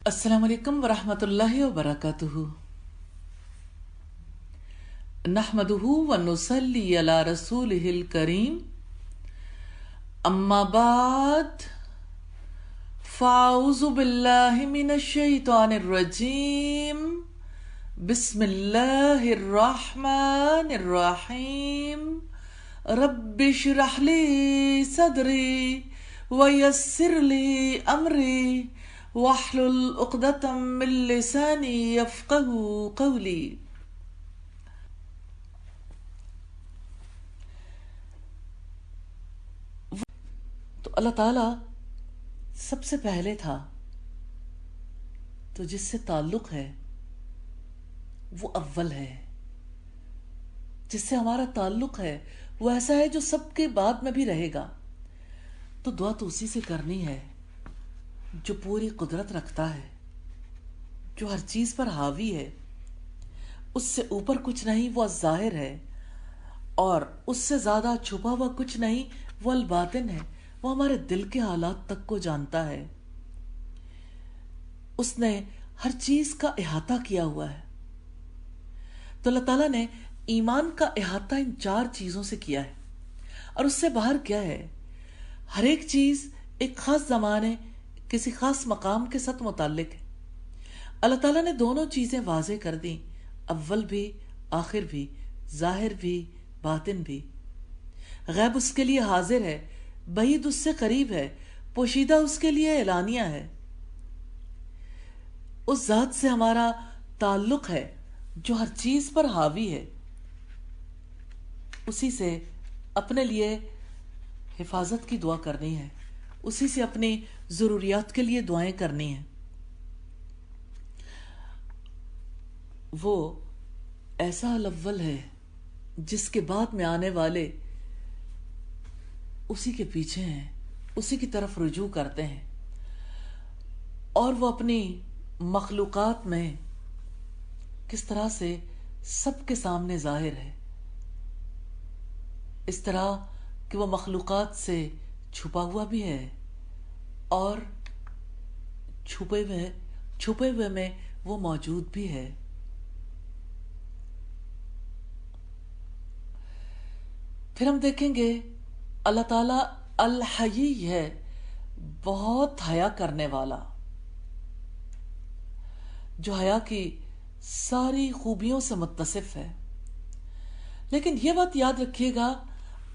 السلام علیکم ورحمۃ اللہ وبرکاتہ۔ نحمده ونصلی علی رسولہ الکریم، اما بعد فاعوذ باللہ من الشیطان الرجیم، بسم اللہ الرحمن الرحیم۔ رب اشرح لی صدری ویسر لی امری واحلل عقدۃ من لسانی یفقہوا قولی۔ تو اللہ تعالیٰ سب سے پہلے تھا، تو جس سے تعلق ہے وہ اول ہے، جس سے ہمارا تعلق ہے وہ ایسا ہے جو سب کے بعد میں بھی رہے گا۔ تو دعا تو اسی سے کرنی ہے جو پوری قدرت رکھتا ہے، جو ہر چیز پر حاوی ہے، اس سے اوپر کچھ نہیں، وہ الظاہر ہے، اور اس سے زیادہ چھپا ہوا کچھ نہیں، وہ الباطن ہے، وہ ہمارے دل کے حالات تک کو جانتا ہے۔ اس نے ہر چیز کا احاطہ کیا ہوا ہے۔ تو اللہ تعالیٰ نے ایمان کا احاطہ ان 4 چیزوں سے کیا ہے، اور اس سے باہر کیا ہے؟ ہر ایک چیز ایک خاص زمانے، کسی خاص مقام کے ساتھ متعلق ہے۔ اللہ تعالیٰ نے دونوں چیزیں واضح کر دیں، اول بھی آخر بھی، ظاہر بھی باطن بھی۔ غیب اس کے لیے حاضر ہے، بعید اس سے قریب ہے، پوشیدہ اس کے لیے اعلانیہ ہے۔ اس ذات سے ہمارا تعلق ہے جو ہر چیز پر حاوی ہے، اسی سے اپنے لیے حفاظت کی دعا کرنی ہے، اسی سے اپنی ضروریات کے لیے دعائیں کرنی ہیں۔ وہ ایسا الاول ہے جس کے بعد میں آنے والے اسی کے پیچھے ہیں، اسی کی طرف رجوع کرتے ہیں، اور وہ اپنی مخلوقات میں کس طرح سے سب کے سامنے ظاہر ہے، اس طرح کہ وہ مخلوقات سے چھپا ہوا بھی ہے، اور چھپے ہوئے میں وہ موجود بھی ہے۔ پھر ہم دیکھیں گے اللہ تعالیٰ الحیی ہے، بہت حیا کرنے والا، جو حیا کی ساری خوبیوں سے متصف ہے۔ لیکن یہ بات یاد رکھیے گا،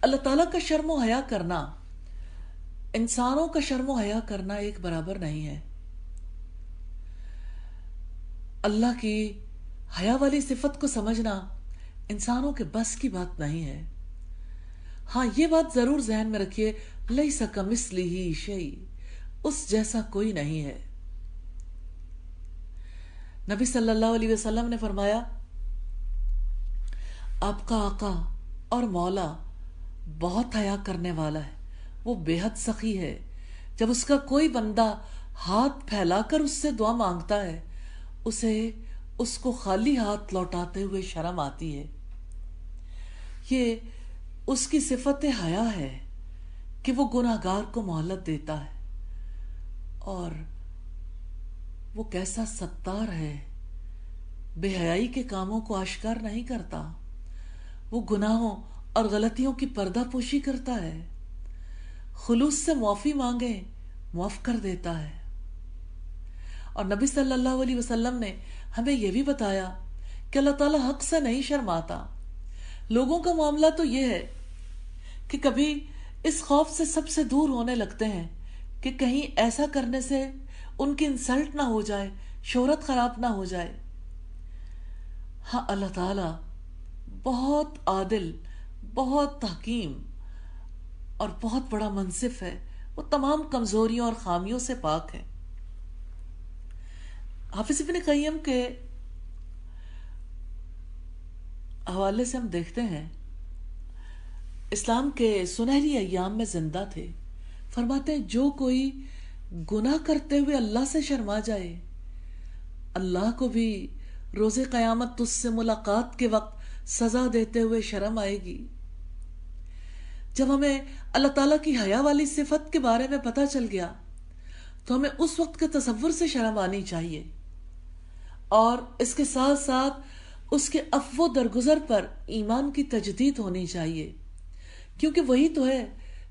اللہ تعالیٰ کا شرم و حیا کرنا انسانوں کا شرم و حیا کرنا ایک برابر نہیں ہے۔ اللہ کی حیا والی صفت کو سمجھنا انسانوں کے بس کی بات نہیں ہے۔ ہاں، یہ بات ضرور ذہن میں رکھیے، لیس کمثلہ شیء، اس جیسا کوئی نہیں ہے۔ نبی صلی اللہ علیہ وسلم نے فرمایا، آپ کا آقا اور مولا بہت حیا کرنے والا ہے، وہ بے حد سخی ہے۔ جب اس کا کوئی بندہ ہاتھ پھیلا کر اس سے دعا مانگتا ہے، اسے اس کو خالی ہاتھ لوٹاتے ہوئے شرم آتی ہے۔ یہ اس کی صفت حیا ہے کہ وہ گناہگار کو مہلت دیتا ہے، اور وہ کیسا ستار ہے، بے حیائی کے کاموں کو آشکار نہیں کرتا، وہ گناہوں اور غلطیوں کی پردہ پوشی کرتا ہے، خلوص سے معافی مانگے معاف کر دیتا ہے۔ اور نبی صلی اللہ علیہ وسلم نے ہمیں یہ بھی بتایا کہ اللہ تعالیٰ حق سے نہیں شرماتا۔ لوگوں کا معاملہ تو یہ ہے کہ کبھی اس خوف سے سب سے دور ہونے لگتے ہیں کہ کہیں ایسا کرنے سے ان کی انسلٹ نہ ہو جائے، شہرت خراب نہ ہو جائے۔ ہاں، اللہ تعالیٰ بہت عادل، بہت حکیم اور بہت بڑا منصف ہے، وہ تمام کمزوریوں اور خامیوں سے پاک ہے۔ حافظ ابن قیم کے حوالے سے ہم دیکھتے ہیں، اسلام کے سنہری ایام میں زندہ تھے، فرماتے ہیں جو کوئی گناہ کرتے ہوئے اللہ سے شرما جائے، اللہ کو بھی روز قیامت اس سے ملاقات کے وقت سزا دیتے ہوئے شرم آئے گی۔ جب ہمیں اللہ تعالیٰ کی حیا والی صفت کے بارے میں پتہ چل گیا تو ہمیں اس وقت کے تصور سے شرم آنی چاہیے، اور اس کے ساتھ ساتھ اس کے عفو درگزر پر ایمان کی تجدید ہونی چاہیے، کیونکہ وہی تو ہے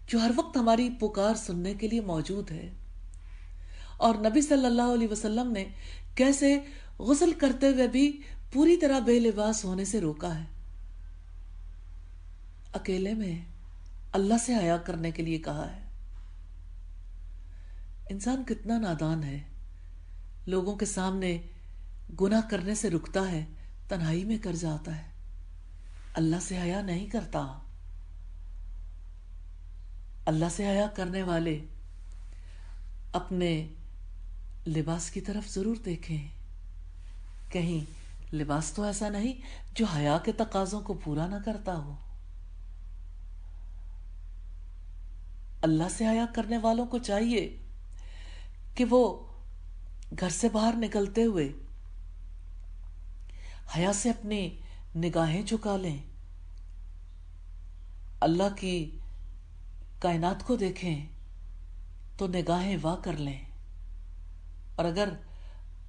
جو ہر وقت ہماری پکار سننے کے لیے موجود ہے۔ اور نبی صلی اللہ علیہ وسلم نے کیسے غسل کرتے ہوئے بھی پوری طرح بے لباس ہونے سے روکا ہے، اکیلے میں اللہ سے حیا کرنے کے لیے کہا ہے۔ انسان کتنا نادان ہے، لوگوں کے سامنے گناہ کرنے سے رکتا ہے، تنہائی میں کر جاتا ہے، اللہ سے حیا نہیں کرتا۔ اللہ سے حیا کرنے والے اپنے لباس کی طرف ضرور دیکھیں، کہیں لباس تو ایسا نہیں جو حیا کے تقاضوں کو پورا نہ کرتا ہو۔ اللہ سے حیا کرنے والوں کو چاہیے کہ وہ گھر سے باہر نکلتے ہوئے حیا سے اپنی نگاہیں جھکا لیں، اللہ کی کائنات کو دیکھیں تو نگاہیں وا کر لیں، اور اگر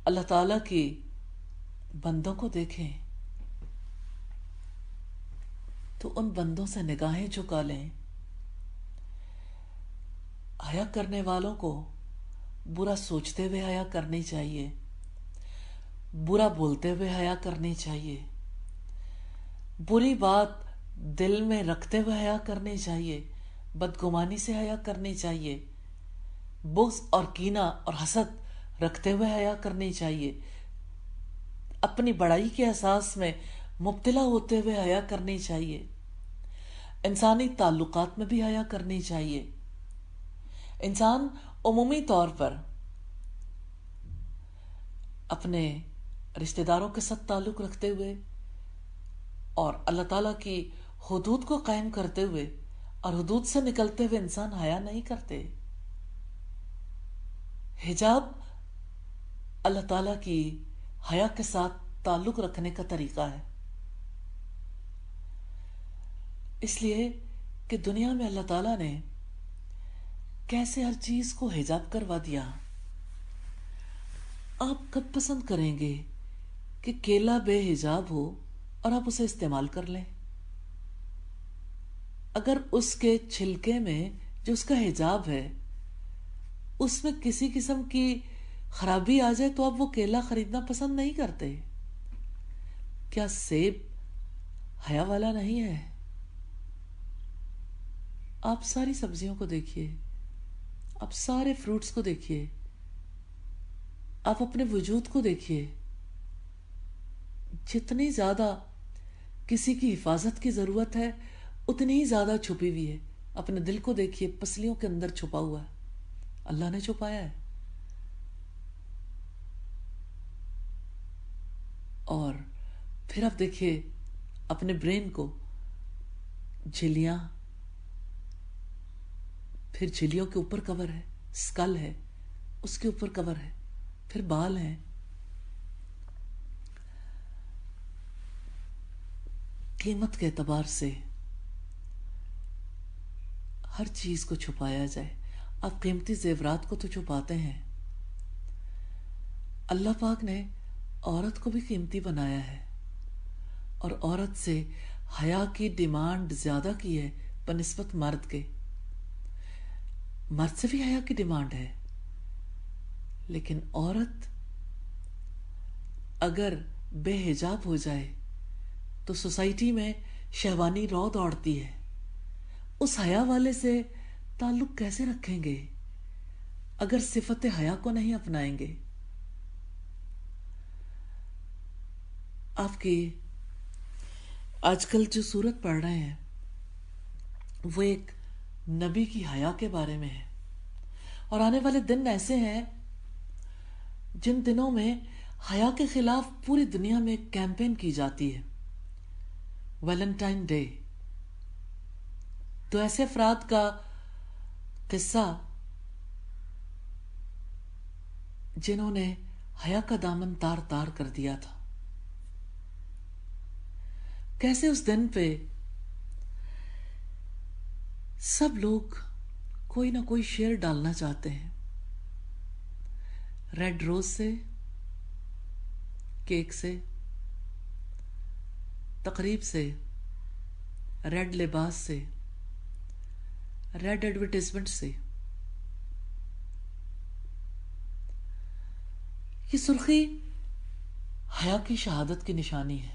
اللہ تعالیٰ کی بندوں کو دیکھیں تو ان بندوں سے نگاہیں جھکا لیں۔ حیا کرنے والوں کو برا سوچتے ہوئے حیا کرنی چاہیے، برا بولتے ہوئے حیا کرنی چاہیے، بری بات دل میں رکھتے ہوئے حیا کرنی چاہیے، بدگمانی سے حیا کرنی چاہیے، بغض اور کینہ اور حسد رکھتے ہوئے حیا کرنی چاہیے، اپنی بڑائی کے احساس میں مبتلا ہوتے ہوئے حیا کرنی چاہیے، انسانی تعلقات میں بھی حیا کرنی چاہیے۔ انسان عمومی طور پر اپنے رشتہ داروں کے ساتھ تعلق رکھتے ہوئے اور اللہ تعالیٰ کی حدود کو قائم کرتے ہوئے اور حدود سے نکلتے ہوئے انسان حیا نہیں کرتے۔ حجاب اللہ تعالیٰ کی حیا کے ساتھ تعلق رکھنے کا طریقہ ہے، اس لیے کہ دنیا میں اللہ تعالیٰ نے کیسے ہر چیز کو حجاب کروا دیا۔ آپ کب پسند کریں گے کہ کیلا بے حجاب ہو اور آپ اسے استعمال کر لیں؟ اگر اس کے چھلکے میں جو اس کا حجاب ہے اس میں کسی قسم کی خرابی آ جائے تو آپ وہ کیلا خریدنا پسند نہیں کرتے۔ کیا سیب حیا والا نہیں ہے؟ آپ ساری سبزیوں کو دیکھیے، آپ سارے فروٹس کو دیکھیے، آپ اپنے وجود کو دیکھیے، جتنی زیادہ کسی کی حفاظت کی ضرورت ہے اتنی ہی زیادہ چھپی ہوئی ہے۔ اپنے دل کو دیکھیے، پسلیوں کے اندر چھپا ہوا ہے، اللہ نے چھپایا ہے۔ اور پھر آپ دیکھیے اپنے برین کو، جھلیاں، پھر جھلیوں کے اوپر کور ہے، اسکل ہے، اس کے اوپر کور ہے، پھر بال ہیں۔ قیمت کے اعتبار سے ہر چیز کو چھپایا جائے۔ آپ قیمتی زیورات کو تو چھپاتے ہیں، اللہ پاک نے عورت کو بھی قیمتی بنایا ہے، اور عورت سے حیا کی ڈیمانڈ زیادہ کی ہے بنسبت مرد کے۔ مرد سے بھی حیا کی ڈیمانڈ ہے، لیکن عورت اگر بے حجاب ہو جائے تو سوسائٹی میں شہوانی رو دوڑتی ہے۔ اس حیا والے سے تعلق کیسے رکھیں گے اگر صفت حیا کو نہیں اپنائیں گے؟ آپ کی آج کل جو صورت پڑھ رہے ہیں وہ ایک نبی کی حیا کے بارے میں ہے، اور آنے والے دن ایسے ہیں جن دنوں میں حیا کے خلاف پوری دنیا میں ایک کیمپین کی جاتی ہے، ویلنٹائن ڈے۔ تو ایسے افراد کا قصہ جنہوں نے حیا کا دامن تار تار کر دیا تھا، کیسے اس دن پہ سب لوگ کوئی نہ کوئی شعر ڈالنا چاہتے ہیں، ریڈ روز سے، کیک سے، تقریب سے، ریڈ لباس سے، ریڈ ایڈورٹائزمنٹ سے. یہ سرخی حیا کی شہادت کی نشانی ہے.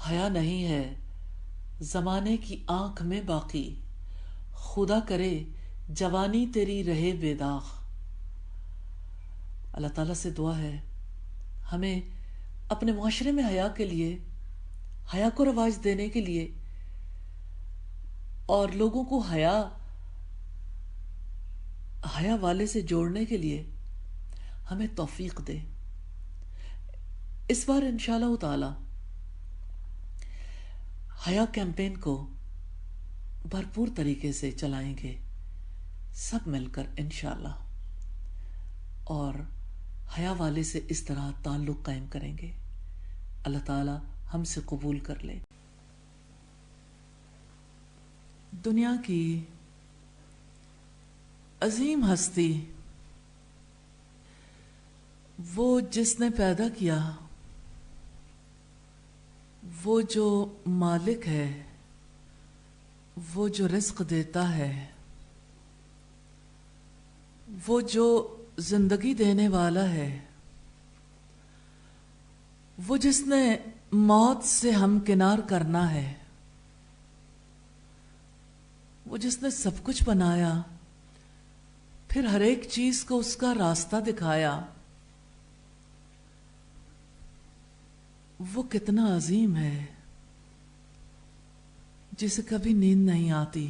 حیا نہیں ہے زمانے کی آنکھ میں باقی، خدا کرے جوانی تیری رہے بے داغ. اللہ تعالیٰ سے دعا ہے ہمیں اپنے معاشرے میں حیا کے لیے، حیا کو رواج دینے کے لیے اور لوگوں کو حیا والے سے جوڑنے کے لیے ہمیں توفیق دے. اس بار انشاءاللہ تعالی حیا کیمپین کو بھرپور طریقے سے چلائیں گے سب مل کر انشاءاللہ، اور حیا والے سے اس طرح تعلق قائم کریں گے. اللہ تعالی ہم سے قبول کر لے. دنیا کی عظیم ہستی، وہ جس نے پیدا کیا، وہ جو مالک ہے، وہ جو رزق دیتا ہے، وہ جو زندگی دینے والا ہے، وہ جس نے موت سے ہمکنار کرنا ہے، وہ جس نے سب کچھ بنایا، پھر ہر ایک چیز کو اس کا راستہ دکھایا، وہ کتنا عظیم ہے، جسے کبھی نیند نہیں آتی،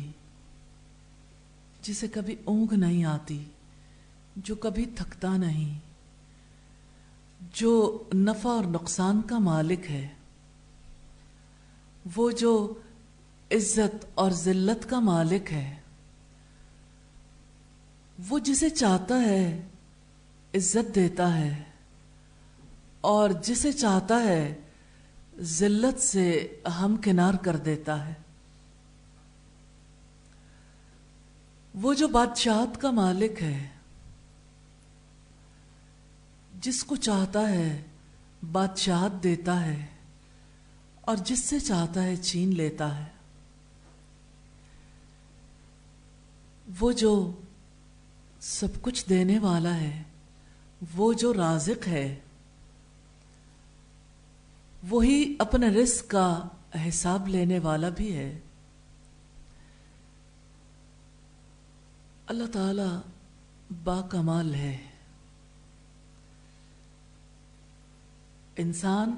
جسے کبھی اونگ نہیں آتی، جو کبھی تھکتا نہیں، جو نفع اور نقصان کا مالک ہے، وہ جو عزت اور ذلت کا مالک ہے، وہ جسے چاہتا ہے عزت دیتا ہے اور جسے چاہتا ہے ذلت سے ہمکنار کر دیتا ہے. وہ جو بادشاہت کا مالک ہے، جس کو چاہتا ہے بادشاہت دیتا ہے اور جس سے چاہتا ہے چھین لیتا ہے. وہ جو سب کچھ دینے والا ہے، وہ جو رازق ہے، وہی اپنے رزق کا حساب لینے والا بھی ہے. اللہ تعالی با کمال ہے. انسان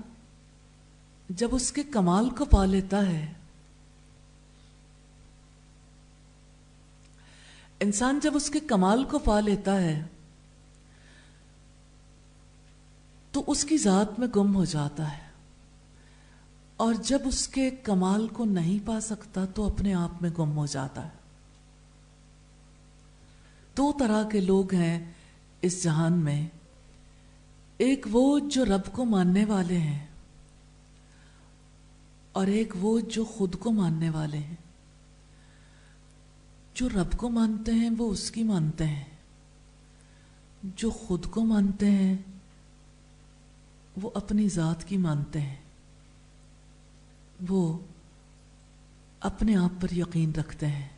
جب اس کے کمال کو پا لیتا ہے، انسان جب اس کے کمال کو پا لیتا ہے تو اس کی ذات میں گم ہو جاتا ہے، اور جب اس کے کمال کو نہیں پا سکتا تو اپنے آپ میں گم ہو جاتا ہے. دو طرح کے لوگ ہیں اس جہان میں، ایک وہ جو رب کو ماننے والے ہیں، اور ایک وہ جو خود کو ماننے والے ہیں. جو رب کو مانتے ہیں وہ اس کی مانتے ہیں، جو خود کو مانتے ہیں وہ اپنی ذات کی مانتے ہیں. وہ اپنے آپ پر یقین رکھتے ہیں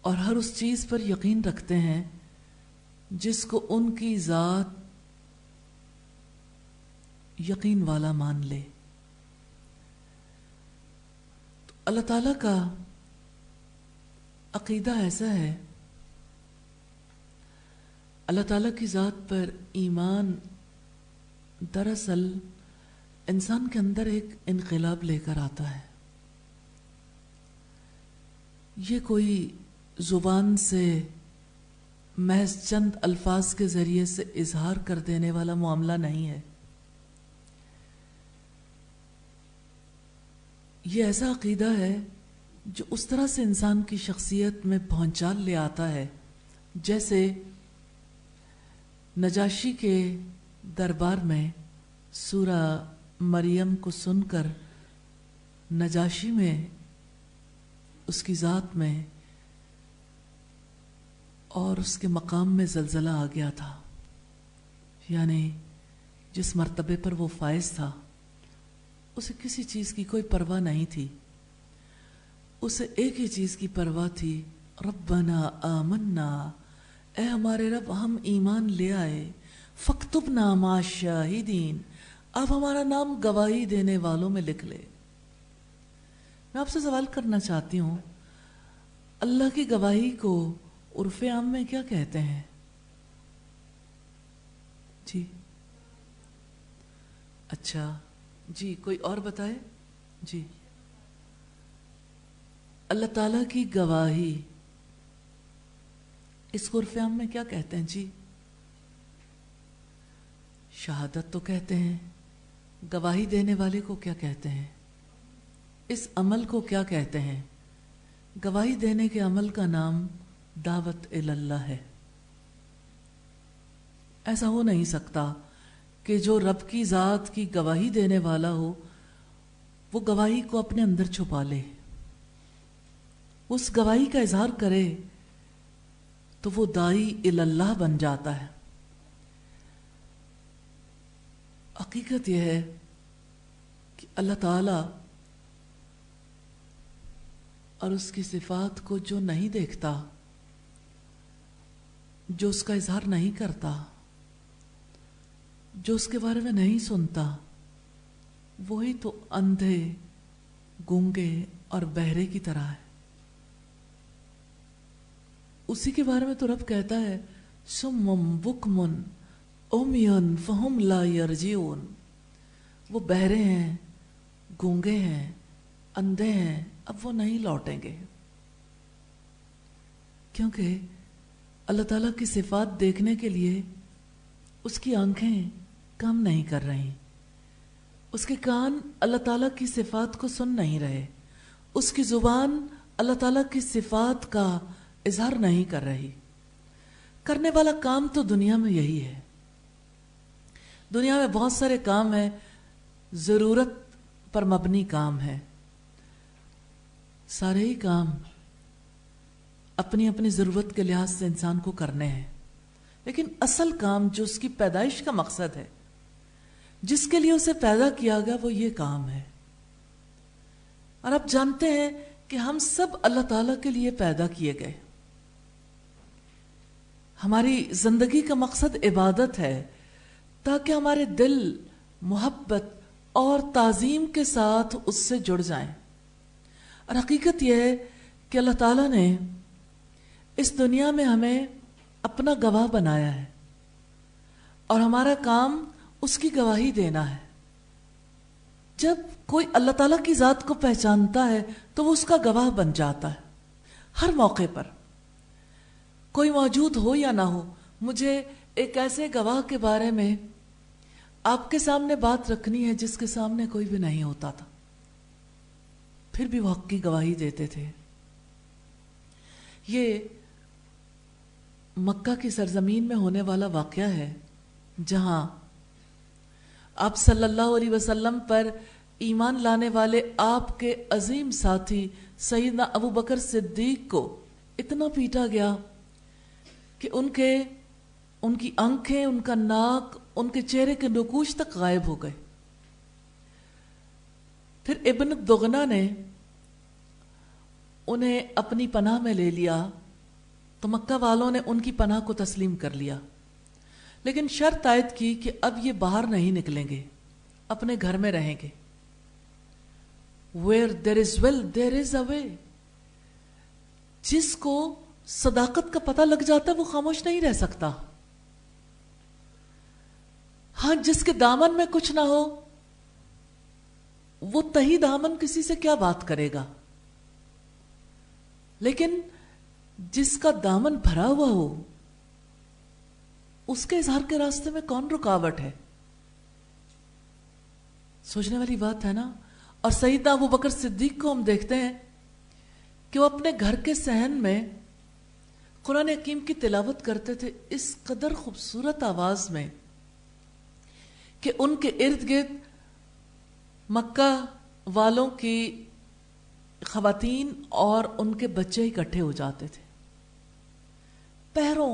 اور ہر اس چیز پر یقین رکھتے ہیں جس کو ان کی ذات یقین والا مان لے. تو اللہ تعالیٰ کا عقیدہ ایسا ہے، اللہ تعالیٰ کی ذات پر ایمان دراصل انسان کے اندر ایک انقلاب لے کر آتا ہے. یہ کوئی زبان سے محض چند الفاظ کے ذریعے سے اظہار کر دینے والا معاملہ نہیں ہے. یہ ایسا عقیدہ ہے جو اس طرح سے انسان کی شخصیت میں پہنچال لے آتا ہے، جیسے نجاشی کے دربار میں سورہ مریم کو سن کر نجاشی میں اس کی ذات میں اور اس کے مقام میں زلزلہ آ گیا تھا، یعنی جس مرتبے پر وہ فائز تھا اسے کسی چیز کی کوئی پرواہ نہیں تھی، اسے ایک ہی چیز کی پرواہ تھی، ربنا آمنا، اے ہمارے رب ہم ایمان لے آئے، فاکتبنا مع الشاہدین، اب ہمارا نام گواہی دینے والوں میں لکھ لے۔ میں آپ سے سوال کرنا چاہتی ہوں، اللہ کی گواہی کو عرف عام میں کیا کہتے ہیں؟ جی اچھا جی، کوئی اور بتائے؟ جی، اللہ تعالیٰ کی گواہی اس کو عرف عام میں کیا کہتے ہیں؟ جی، شہادت تو کہتے ہیں، گواہی دینے والے کو کیا کہتے ہیں؟ اس عمل کو کیا کہتے ہیں؟ گواہی دینے کے عمل کا نام دعوت اللہ ہے۔ ایسا ہو نہیں سکتا کہ جو رب کی ذات کی گواہی دینے والا ہو وہ گواہی کو اپنے اندر چھپا لے، اس گواہی کا اظہار کرے تو وہ داعی اللہ بن جاتا ہے۔ حقیقت یہ ہے کہ اللہ تعالی اور اس کی صفات کو جو نہیں دیکھتا، جو اس کا اظہار نہیں کرتا، جو اس کے بارے میں نہیں سنتا، وہی تو اندھے، گونگے اور بہرے کی طرح ہے۔ اسی کے بارے میں تو رب کہتا ہے سمم بکمن عمیٌ فہم لا یرجعون، وہ بہرے ہیں، گونگے ہیں، اندھے ہیں، اب وہ نہیں لوٹیں گے، کیونکہ اللہ تعالیٰ کی صفات دیکھنے کے لیے اس کی آنکھیں کام نہیں کر رہی، اس کے کان اللہ تعالیٰ کی صفات کو سن نہیں رہے، اس کی زبان اللہ تعالیٰ کی صفات کا اظہار نہیں کر رہی۔ کرنے والا کام تو دنیا میں یہی ہے۔ دنیا میں بہت سارے کام ہیں، ضرورت پر مبنی کام ہے، سارے ہی کام اپنی اپنی ضرورت کے لحاظ سے انسان کو کرنے ہیں، لیکن اصل کام جو اس کی پیدائش کا مقصد ہے، جس کے لیے اسے پیدا کیا گیا، وہ یہ کام ہے۔ اور آپ جانتے ہیں کہ ہم سب اللہ تعالیٰ کے لیے پیدا کیے گئے، ہماری زندگی کا مقصد عبادت ہے تاکہ ہمارے دل محبت اور تعظیم کے ساتھ اس سے جڑ جائیں۔ اور حقیقت یہ ہے کہ اللہ تعالیٰ نے اس دنیا میں ہمیں اپنا گواہ بنایا ہے، اور ہمارا کام اس کی گواہی دینا ہے۔ جب کوئی اللہ تعالیٰ کی ذات کو پہچانتا ہے تو وہ اس کا گواہ بن جاتا ہے۔ ہر موقع پر کوئی موجود ہو یا نہ ہو، مجھے ایک ایسے گواہ کے بارے میں آپ کے سامنے بات رکھنی ہے جس کے سامنے کوئی بھی نہیں ہوتا تھا، پھر بھی وہ حق کی گواہی دیتے تھے۔ یہ مکہ کی سرزمین میں ہونے والا واقعہ ہے، جہاں آپ صلی اللہ علیہ وسلم پر ایمان لانے والے آپ کے عظیم ساتھی سیدنا ابو بکر صدیق کو اتنا پیٹا گیا کہ ان کی آنکھیں، ان کا ناک، ان کے چہرے کے نقوش تک غائب ہو گئے۔ پھر ابن دغنہ نے انہیں اپنی پناہ میں لے لیا تو مکہ والوں نے ان کی پناہ کو تسلیم کر لیا، لیکن شرط عائد کی کہ اب یہ باہر نہیں نکلیں گے، اپنے گھر میں رہیں گے۔ Where there is will, there is a way۔ جس کو صداقت کا پتہ لگ جاتا ہے وہ خاموش نہیں رہ سکتا۔ ہاں، جس کے دامن میں کچھ نہ ہو وہ تہی دامن کسی سے کیا بات کرے گا، لیکن جس کا دامن بھرا ہوا ہو اس کے اظہار کے راستے میں کون رکاوٹ ہے؟ سوچنے والی بات ہے نا۔ اور سیدنا ابو بکر صدیق کو ہم دیکھتے ہیں کہ وہ اپنے گھر کے صحن میں قرآن حکیم کی تلاوت کرتے تھے اس قدر خوبصورت آواز میں کہ ان کے ارد گرد مکہ والوں کی خواتین اور ان کے بچے اکٹھے ہو جاتے تھے. پہروں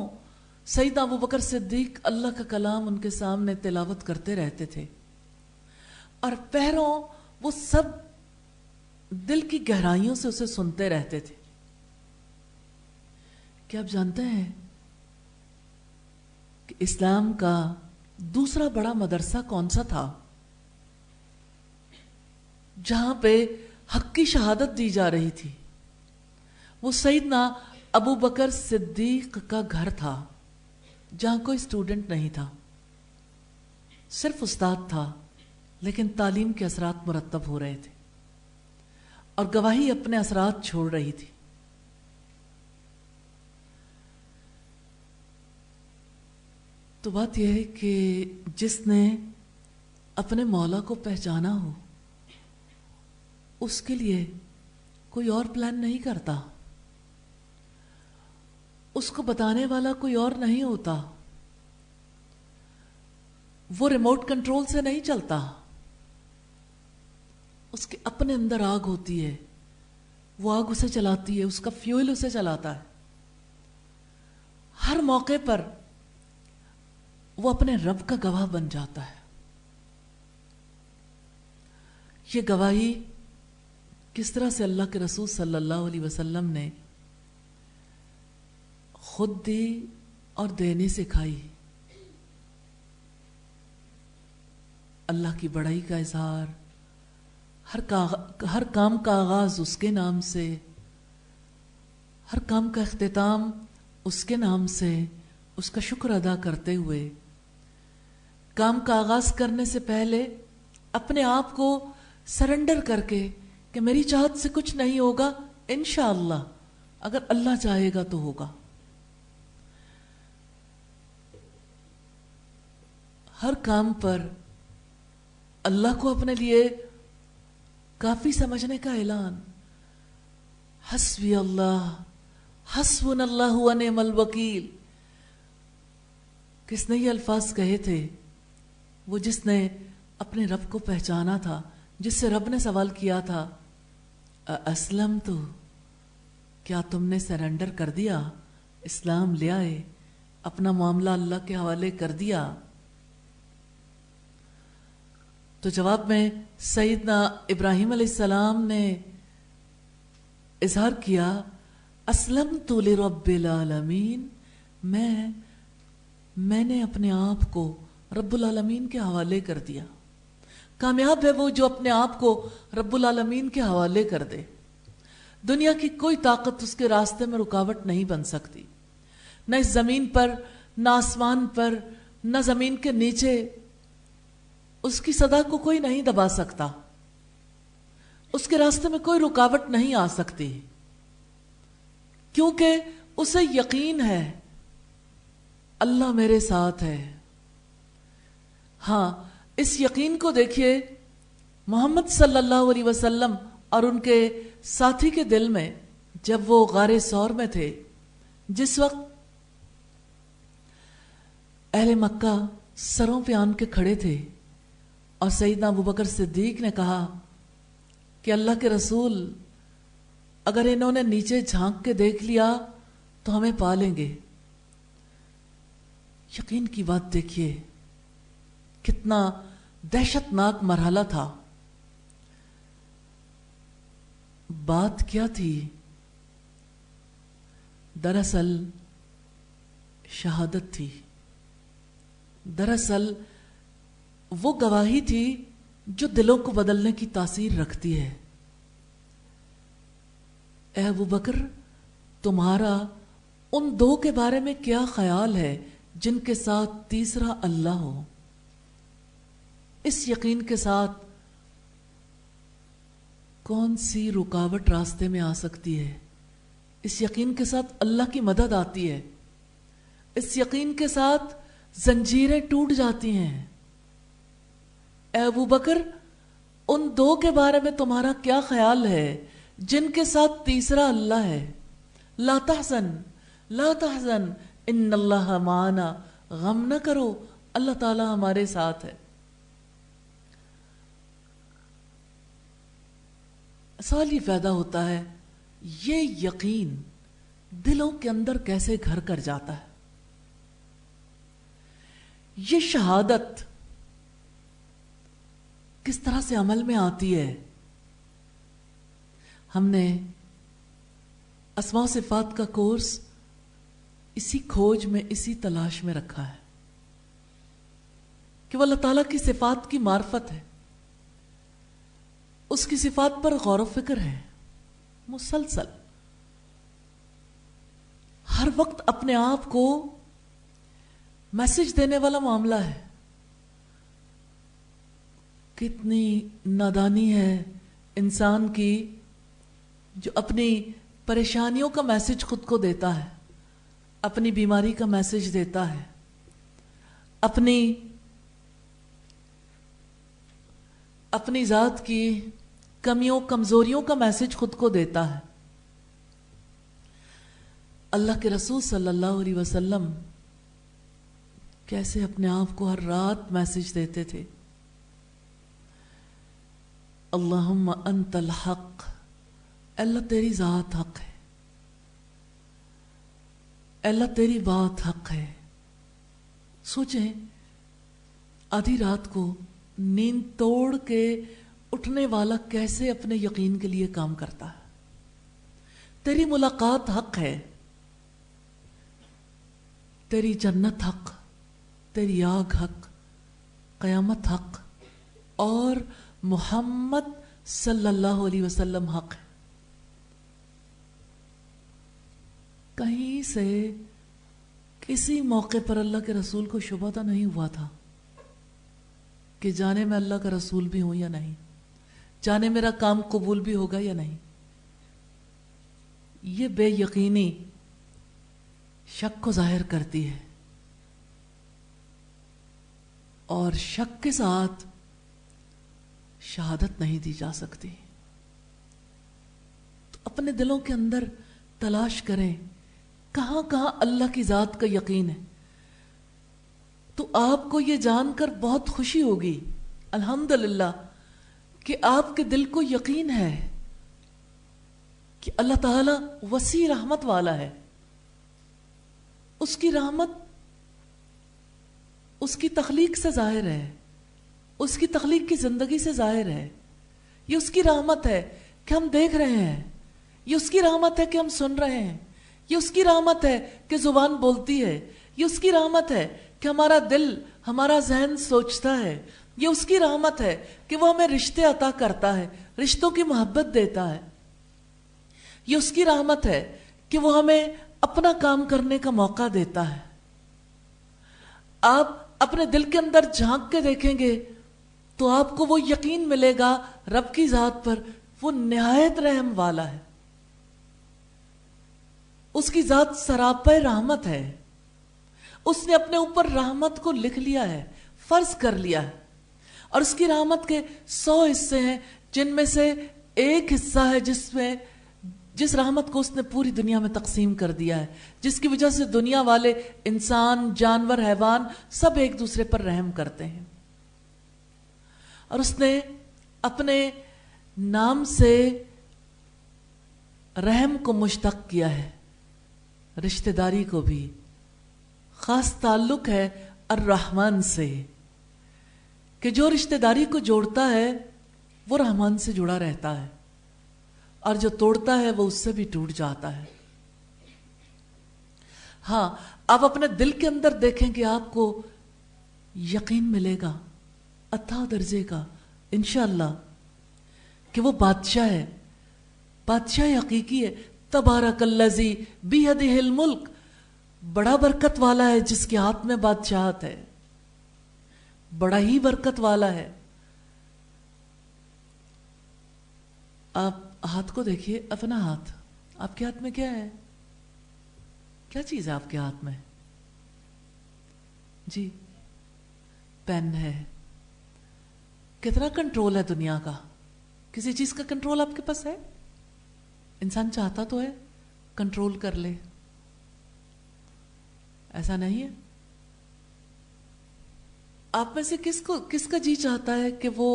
سیدنا ابوبکر صدیق اللہ کا کلام ان کے سامنے تلاوت کرتے رہتے تھے، اور پہروں وہ سب دل کی گہرائیوں سے اسے سنتے رہتے تھے. کیا آپ جانتے ہیں کہ اسلام کا دوسرا بڑا مدرسہ کون سا تھا جہاں پہ حق کی شہادت دی جا رہی تھی؟ وہ سیدنا ابو بکر صدیق کا گھر تھا، جہاں کوئی اسٹوڈنٹ نہیں تھا، صرف استاد تھا، لیکن تعلیم کے اثرات مرتب ہو رہے تھے اور گواہی اپنے اثرات چھوڑ رہی تھی. تو بات یہ ہے کہ جس نے اپنے مولا کو پہچانا ہو اس کے لیے کوئی اور پلان نہیں کرتا، اس کو بتانے والا کوئی اور نہیں ہوتا، وہ ریموٹ کنٹرول سے نہیں چلتا، اس کے اپنے اندر آگ ہوتی ہے، وہ آگ اسے چلاتی ہے، اس کا فیول اسے چلاتا ہے. ہر موقع پر وہ اپنے رب کا گواہ بن جاتا ہے. یہ گواہی کس طرح سے اللہ کے رسول صلی اللہ علیہ وسلم نے خود دی اور دینے سکھائی. اللہ کی بڑائی کا اظہار، ہر کام کا آغاز اس کے نام سے، ہر کام کا اختتام اس کے نام سے، اس کا شکر ادا کرتے ہوئے کام کا آغاز کرنے سے پہلے اپنے آپ کو سرنڈر کر کے کہ میری چاہت سے کچھ نہیں ہوگا، انشاءاللہ اگر اللہ چاہے گا تو ہوگا. ہر کام پر اللہ کو اپنے لیے کافی سمجھنے کا اعلان. حسبی اللہ، حسبنا اللہ ونعم الوکیل. کس نے یہ الفاظ کہے تھے؟ وہ جس نے اپنے رب کو پہچانا تھا، جس سے رب نے سوال کیا تھا اسلم تو، کیا تم نے سرنڈر کر دیا، اسلام لے آئے، اپنا معاملہ اللہ کے حوالے کر دیا؟ تو جواب میں سیدنا ابراہیم علیہ السلام نے اظہار کیا اسلمت لرب العالمین، میں نے اپنے آپ کو رب العالمین کے حوالے کر دیا. کامیاب ہے وہ جو اپنے آپ کو رب العالمین کے حوالے کر دے. دنیا کی کوئی طاقت اس کے راستے میں رکاوٹ نہیں بن سکتی، نہ اس زمین پر، نہ آسمان پر، نہ زمین کے نیچے. اس کی صدا کو کوئی نہیں دبا سکتا، اس کے راستے میں کوئی رکاوٹ نہیں آ سکتی، کیونکہ اسے یقین ہے اللہ میرے ساتھ ہے. ہاں، اس یقین کو دیکھیے محمد صلی اللہ علیہ وسلم اور ان کے ساتھی کے دل میں جب وہ غار ثور میں تھے، جس وقت اہل مکہ سروں پہ آن کے کھڑے تھے اور سیدنا ابوبکر صدیق نے کہا کہ اللہ کے رسول اگر انہوں نے نیچے جھانک کے دیکھ لیا تو ہمیں پا لیں گے. یقین کی بات دیکھیے، کتنا دہشت ناک مرحلہ تھا. بات کیا تھی؟ دراصل شہادت تھی، دراصل وہ گواہی تھی جو دلوں کو بدلنے کی تاثیر رکھتی ہے. اے ابو بکر، تمہارا ان دو کے بارے میں کیا خیال ہے جن کے ساتھ تیسرا اللہ ہو؟ اس یقین کے ساتھ کون سی رکاوٹ راستے میں آ سکتی ہے؟ اس یقین کے ساتھ اللہ کی مدد آتی ہے، اس یقین کے ساتھ زنجیریں ٹوٹ جاتی ہیں. اے ابو بکر، ان دو کے بارے میں تمہارا کیا خیال ہے جن کے ساتھ تیسرا اللہ ہے؟ لا تحزن، لا تحزن ان اللہ معنا، غم نہ کرو، اللہ تعالی ہمارے ساتھ ہے. سوال یہ پیدا ہوتا ہے یہ یقین دلوں کے اندر کیسے گھر کر جاتا ہے؟ یہ شہادت کس طرح سے عمل میں آتی ہے؟ ہم نے اسماء و صفات کا کورس اسی کھوج میں، اسی تلاش میں رکھا ہے کہ وہ اللہ تعالیٰ کی صفات کی معرفت ہے، اس کی صفات پر غور و فکر ہے، مسلسل ہر وقت اپنے آپ کو میسج دینے والا معاملہ ہے۔ کتنی نادانی ہے انسان کی جو اپنی پریشانیوں کا میسج خود کو دیتا ہے، اپنی بیماری کا میسج دیتا ہے، اپنی ذات کی کمیوں کمزوریوں کا میسج خود کو دیتا ہے۔ اللہ کے رسول صلی اللہ علیہ وسلم کیسے اپنے آپ کو ہر رات میسج دیتے تھے؟ اللہم انت الحق، اللہ تیری ذات حق ہے، اللہ تیری بات حق ہے۔ سوچیں آدھی رات کو نیند توڑ کے اٹھنے والا کیسے اپنے یقین کے لیے کام کرتا ہے۔ تیری ملاقات حق ہے، تیری جنت حق، تیری آگ حق، قیامت حق، اور محمد صلی اللہ علیہ وسلم حق ہے۔ کہیں سے کسی موقع پر اللہ کے رسول کو شبہ تو نہیں ہوا تھا کہ جانے میں اللہ کا رسول بھی ہوں یا نہیں، جانے میرا کام قبول بھی ہوگا یا نہیں۔ یہ بے یقینی شک کو ظاہر کرتی ہے، اور شک کے ساتھ شہادت نہیں دی جا سکتی۔ تو اپنے دلوں کے اندر تلاش کریں کہاں کہاں اللہ کی ذات کا یقین ہے۔ تو آپ کو یہ جان کر بہت خوشی ہوگی الحمدللہ کہ آپ کے دل کو یقین ہے کہ اللہ تعالی وسیع رحمت والا ہے۔ اس کی رحمت اس کی تخلیق سے ظاہر ہے، اس کی تخلیق کی زندگی سے ظاہر ہے۔ یہ اس کی رحمت ہے کہ ہم دیکھ رہے ہیں، یہ اس کی رحمت ہے کہ ہم سن رہے ہیں، یہ اس کی رحمت ہے کہ زبان بولتی ہے، یہ اس کی رحمت ہے کہ ہمارا دل، ہمارا ذہن سوچتا ہے، یہ اس کی رحمت ہے کہ وہ ہمیں رشتے عطا کرتا ہے، رشتوں کی محبت دیتا ہے۔ یہ اس کی رحمت ہے کہ وہ ہمیں اپنا کام کرنے کا موقع دیتا ہے۔ آپ اپنے دل کے اندر جھانک کے دیکھیں گے تو آپ کو وہ یقین ملے گا رب کی ذات پر، وہ نہایت رحم والا ہے، اس کی ذات سراپے رحمت ہے۔ اس نے اپنے اوپر رحمت کو لکھ لیا ہے، فرض کر لیا ہے، اور اس کی رحمت کے 100 حصے ہیں، جن میں سے ایک حصہ ہے جس رحمت کو اس نے پوری دنیا میں تقسیم کر دیا ہے، جس کی وجہ سے دنیا والے، انسان، جانور، حیوان سب ایک دوسرے پر رحم کرتے ہیں۔ اور اس نے اپنے نام سے رحم کو مشتق کیا ہے، رشتہ داری کو بھی۔ خاص تعلق ہے الرحمن سے، کہ جو رشتہ داری کو جوڑتا ہے وہ رحمان سے جڑا رہتا ہے، اور جو توڑتا ہے وہ اس سے بھی ٹوٹ جاتا ہے۔ ہاں، آپ اپنے دل کے اندر دیکھیں کہ آپ کو یقین ملے گا اتھا درجے کا انشاءاللہ کہ وہ بادشاہ ہے، بادشاہ حقیقی ہے۔ تبارک الذی بیدہ الملک، بڑا برکت والا ہے جس کے ہاتھ میں بادشاہت ہے، بڑا ہی برکت والا ہے۔ آپ ہاتھ کو دیکھیے، اپنا ہاتھ، آپ کے ہاتھ میں کیا ہے؟ کیا چیز ہے آپ کے ہاتھ میں؟ جی، پین ہے۔ کتنا کنٹرول ہے دنیا کا؟ کسی چیز کا کنٹرول آپ کے پاس ہے؟ انسان چاہتا تو ہے کنٹرول کر لے، ایسا نہیں ہے؟ آپ میں سے کس کا جی چاہتا ہے کہ وہ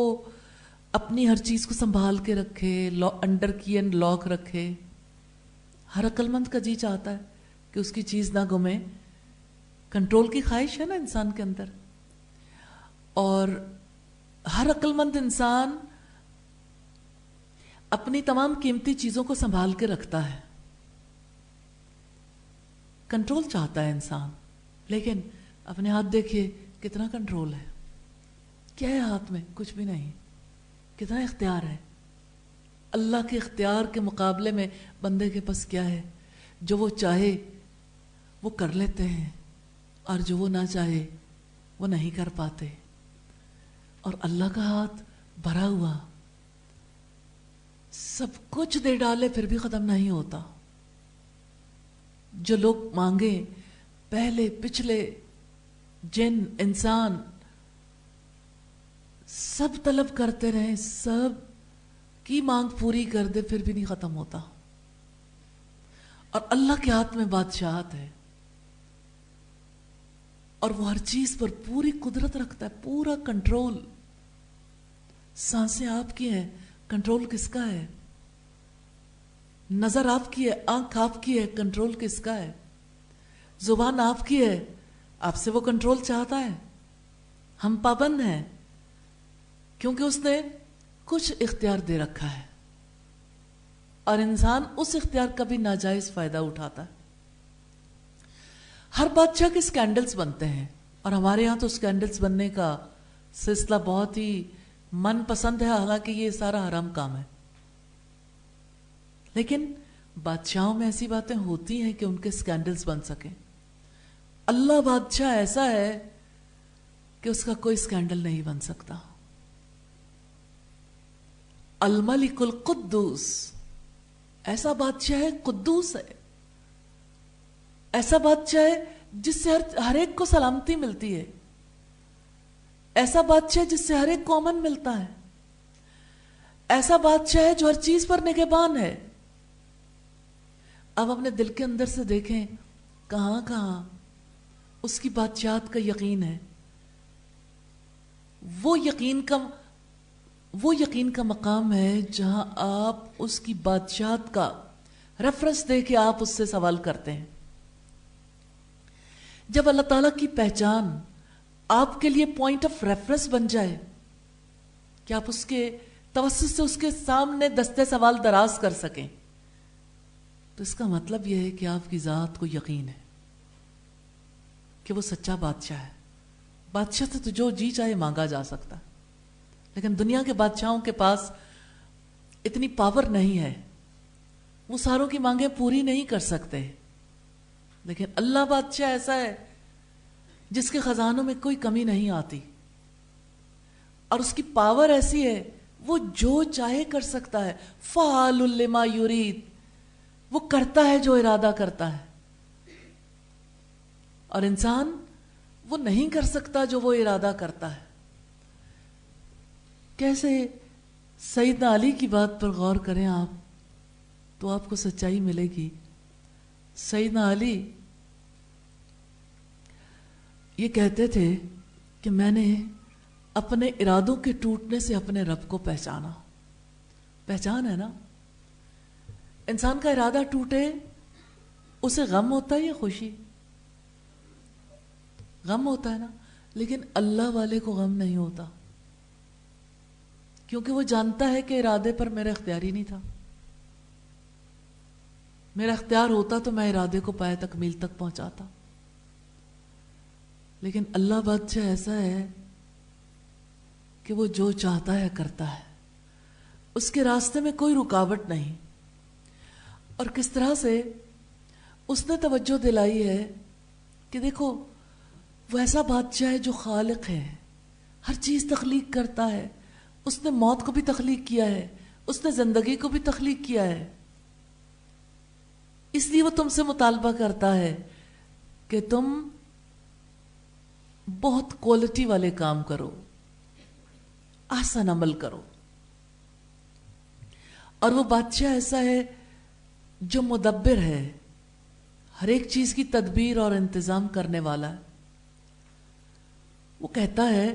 اپنی ہر چیز کو سنبھال کے رکھے، انڈر کی اینڈ لاک رکھے. ہر عقل مند کا جی چاہتا ہے کہ اس کی چیز نہ گمے. کنٹرول کی خواہش ہے نا انسان کے اندر. اور ہر عقل مند انسان اپنی تمام قیمتی چیزوں کو سنبھال کے رکھتا ہے. کنٹرول چاہتا ہے انسان. لیکن اپنے ہاتھ دیکھیے کتنا کنٹرول ہے. کیا ہے ہاتھ میں؟ کچھ بھی نہیں. کتنا اختیار ہے. اللہ کے اختیار کے مقابلے میں بندے کے پاس کیا ہے؟ جو وہ چاہے وہ کر لیتے ہیں، اور جو وہ نہ چاہے وہ نہیں کر پاتے. اور اللہ کا ہاتھ بھرا ہوا، سب کچھ دے ڈالے پھر بھی ختم نہیں ہوتا. جو لوگ مانگے، پہلے پچھلے جن انسان سب طلب کرتے رہے، سب کی مانگ پوری کر دے پھر بھی نہیں ختم ہوتا. اور اللہ کے ہاتھ میں بادشاہت ہے، اور وہ ہر چیز پر پوری قدرت رکھتا ہے، پورا کنٹرول. سانسیں آپ کی ہیں، کنٹرول کس کا ہے؟ نظر آپ کی ہے، آنکھ آپ کی ہے، کنٹرول کس کا ہے؟ زبان آپ کی ہے، آپ سے وہ کنٹرول چاہتا ہے. ہم پابند ہیں کیونکہ اس نے کچھ اختیار دے رکھا ہے، اور انسان اس اختیار کا بھی ناجائز فائدہ اٹھاتا ہے. ہر بادشاہ کے سکینڈلز بنتے ہیں، اور ہمارے یہاں تو سکینڈلز بننے کا سلسلہ بہت ہی من پسند ہے، حالانکہ یہ سارا حرام کام ہے. لیکن بادشاہوں میں ایسی باتیں ہوتی ہیں کہ ان کے سکینڈلز بن سکیں. اللہ بادشاہ ایسا ہے کہ اس کا کوئی سکینڈل نہیں بن سکتا. الملک القدوس، ایسا بادشاہ ہے، قدوس ہے. ایسا بادشاہ ہے جس سے ہر ایک کو سلامتی ملتی ہے. ایسا بادشاہ ہے جس سے ہر ایک کو امن ملتا ہے. ایسا بادشاہ ہے جو ہر چیز پر نگہبان ہے. اب اپنے دل کے اندر سے دیکھیں کہاں کہاں اس کی بادشاہت کا یقین ہے. وہ یقین کا مقام ہے جہاں آپ اس کی بادشاہت کا ریفرنس دے کے آپ اس سے سوال کرتے ہیں. جب اللہ تعالیٰ کی پہچان آپ کے لیے پوائنٹ آف ریفرنس بن جائے کہ آپ اس کے توسط سے اس کے سامنے دستے سوال دراز کر سکیں، تو اس کا مطلب یہ ہے کہ آپ کی ذات کو یقین ہے کہ وہ سچا بادشاہ ہے. بادشاہ سے تو جو جی چاہے مانگا جا سکتا، لیکن دنیا کے بادشاہوں کے پاس اتنی پاور نہیں ہے، وہ ساروں کی مانگیں پوری نہیں کر سکتے. لیکن اللہ بادشاہ ایسا ہے جس کے خزانوں میں کوئی کمی نہیں آتی، اور اس کی پاور ایسی ہے وہ جو چاہے کر سکتا ہے. فعال لما یرید، وہ کرتا ہے جو ارادہ کرتا ہے. اور انسان وہ نہیں کر سکتا جو وہ ارادہ کرتا ہے. کیسے سیدنا علی کی بات پر غور کریں آپ تو آپ کو سچائی ملے گی. سیدنا علی یہ کہتے تھے کہ میں نے اپنے ارادوں کے ٹوٹنے سے اپنے رب کو پہچانا. پہچان ہے نا، انسان کا ارادہ ٹوٹے اسے غم ہوتا ہے یا خوشی؟ غم ہوتا ہے نا. لیکن اللہ والے کو غم نہیں ہوتا، کیونکہ وہ جانتا ہے کہ ارادے پر میرا اختیار ہی نہیں تھا. میرا اختیار ہوتا تو میں ارادے کو پائے تکمیل تک پہنچاتا. لیکن اللہ بادشاہ ایسا ہے کہ وہ جو چاہتا ہے کرتا ہے، اس کے راستے میں کوئی رکاوٹ نہیں. اور کس طرح سے اس نے توجہ دلائی ہے کہ دیکھو وہ ایسا بادشاہ ہے جو خالق ہے، ہر چیز تخلیق کرتا ہے. اس نے موت کو بھی تخلیق کیا ہے، اس نے زندگی کو بھی تخلیق کیا ہے. اس لیے وہ تم سے مطالبہ کرتا ہے کہ تم بہت کوالٹی والے کام کرو، احسن عمل کرو. اور وہ بادشاہ ایسا ہے جو مدبر ہے، ہر ایک چیز کی تدبیر اور انتظام کرنے والا ہے. وہ کہتا ہے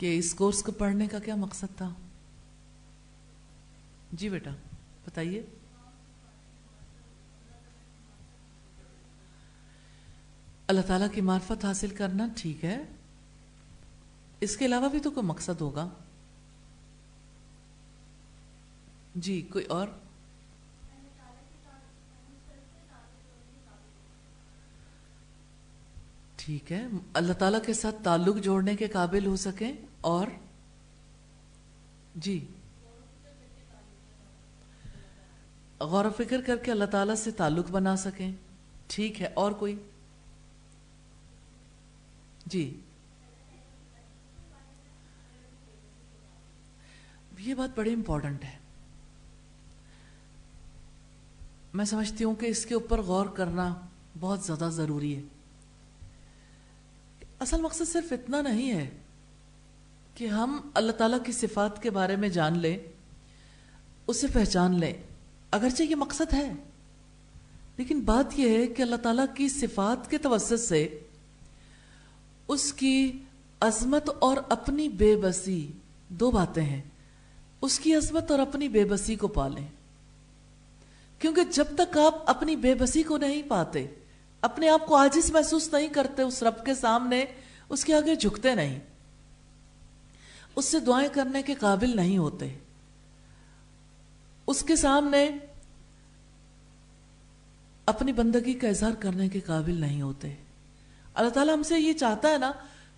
کہ اس کورس کو پڑھنے کا کیا مقصد تھا؟ جی بیٹا بتائیے. اللہ تعالیٰ کی معرفت حاصل کرنا ٹھیک ہے، اس کے علاوہ بھی تو کوئی مقصد ہوگا. جی کوئی اور؟ ٹھیک ہے، اللہ تعالیٰ کے ساتھ تعلق جوڑنے کے قابل ہو سکیں. اور جی غور و فکر کر کے اللہ تعالیٰ سے تعلق بنا سکیں. ٹھیک ہے، اور کوئی؟ جی یہ بات بڑی امپورٹنٹ ہے، میں سمجھتی ہوں کہ اس کے اوپر غور کرنا بہت زیادہ ضروری ہے. اصل مقصد صرف اتنا نہیں ہے کہ ہم اللہ تعالیٰ کی صفات کے بارے میں جان لیں، اسے پہچان لیں، اگرچہ یہ مقصد ہے، لیکن بات یہ ہے کہ اللہ تعالیٰ کی صفات کے توسط سے اس کی عظمت اور اپنی بے بسی، دو باتیں ہیں، اس کی عظمت اور اپنی بے بسی کو پالیں. کیونکہ جب تک آپ اپنی بے بسی کو نہیں پاتے، اپنے آپ کو عاجز محسوس نہیں کرتے اس رب کے سامنے، اس کے آگے جھکتے نہیں، اس سے دعائیں کرنے کے قابل نہیں ہوتے، اس کے سامنے اپنی بندگی کا اظہار کرنے کے قابل نہیں ہوتے. اللہ تعالیٰ ہم سے یہ چاہتا ہے نا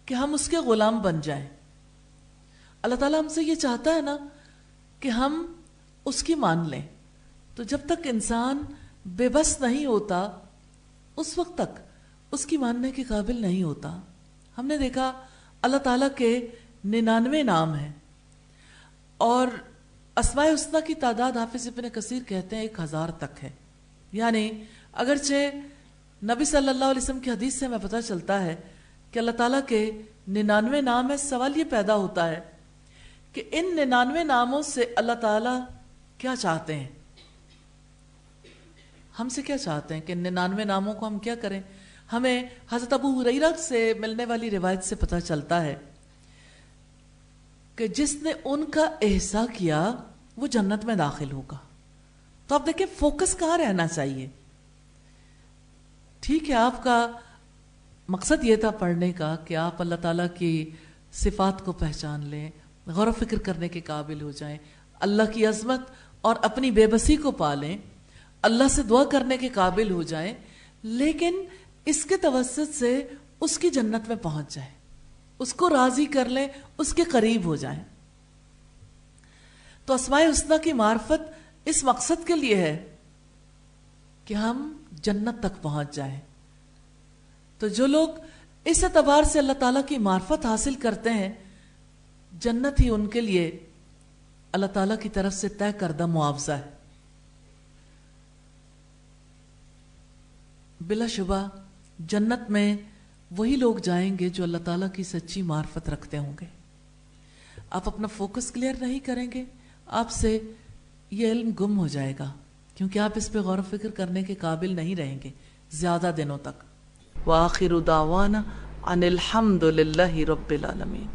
کہ ہم اس کے غلام بن جائیں. اللہ تعالیٰ ہم سے یہ چاہتا ہے نا کہ ہم اس کی مان لیں. تو جب تک انسان بے بس نہیں ہوتا، اس وقت تک اس کی ماننے کے قابل نہیں ہوتا. ہم نے دیکھا اللہ تعالیٰ کے 99 نام ہیں اور اسماء الحسنی کی تعداد حافظ ابن کثیر کہتے ہیں 1000 تک ہے. یعنی اگرچہ نبی صلی اللہ علیہ وسلم کی حدیث سے ہمیں پتہ چلتا ہے کہ اللہ تعالیٰ کے 99 نام ہیں، سوال یہ پیدا ہوتا ہے کہ ان 99 ناموں سے اللہ تعالیٰ کیا چاہتے ہیں، ہم سے کیا چاہتے ہیں، کہ 99 ناموں کو ہم کیا کریں. ہمیں حضرت ابو ہریرہ سے ملنے والی روایت سے پتہ چلتا ہے کہ جس نے ان کا احصاء کیا وہ جنت میں داخل ہوگا. تو آپ دیکھیں فوکس کہاں رہنا چاہیے. ٹھیک ہے، آپ کا مقصد یہ تھا پڑھنے کا کہ آپ اللہ تعالیٰ کی صفات کو پہچان لیں، غور و فکر کرنے کے قابل ہو جائیں، اللہ کی عظمت اور اپنی بے بسی کو پالیں، اللہ سے دعا کرنے کے قابل ہو جائیں، لیکن اس کے توسط سے اس کی جنت میں پہنچ جائیں، اس کو راضی کر لیں، اس کے قریب ہو جائیں. تو اسماء الحسنی کی معرفت اس مقصد کے لیے ہے کہ ہم جنت تک پہنچ جائیں. تو جو لوگ اس اعتبار سے اللہ تعالیٰ کی معرفت حاصل کرتے ہیں، جنت ہی ان کے لیے اللہ تعالیٰ کی طرف سے طے کردہ معاوضہ ہے. بلا شبہ جنت میں وہی لوگ جائیں گے جو اللہ تعالیٰ کی سچی معرفت رکھتے ہوں گے. آپ اپنا فوکس کلیئر نہیں کریں گے، آپ سے یہ علم گم ہو جائے گا، کیونکہ آپ اس پہ غور و فکر کرنے کے قابل نہیں رہیں گے زیادہ دنوں تک. وآخر دعوانا ان الحمد للہ رب العالمین.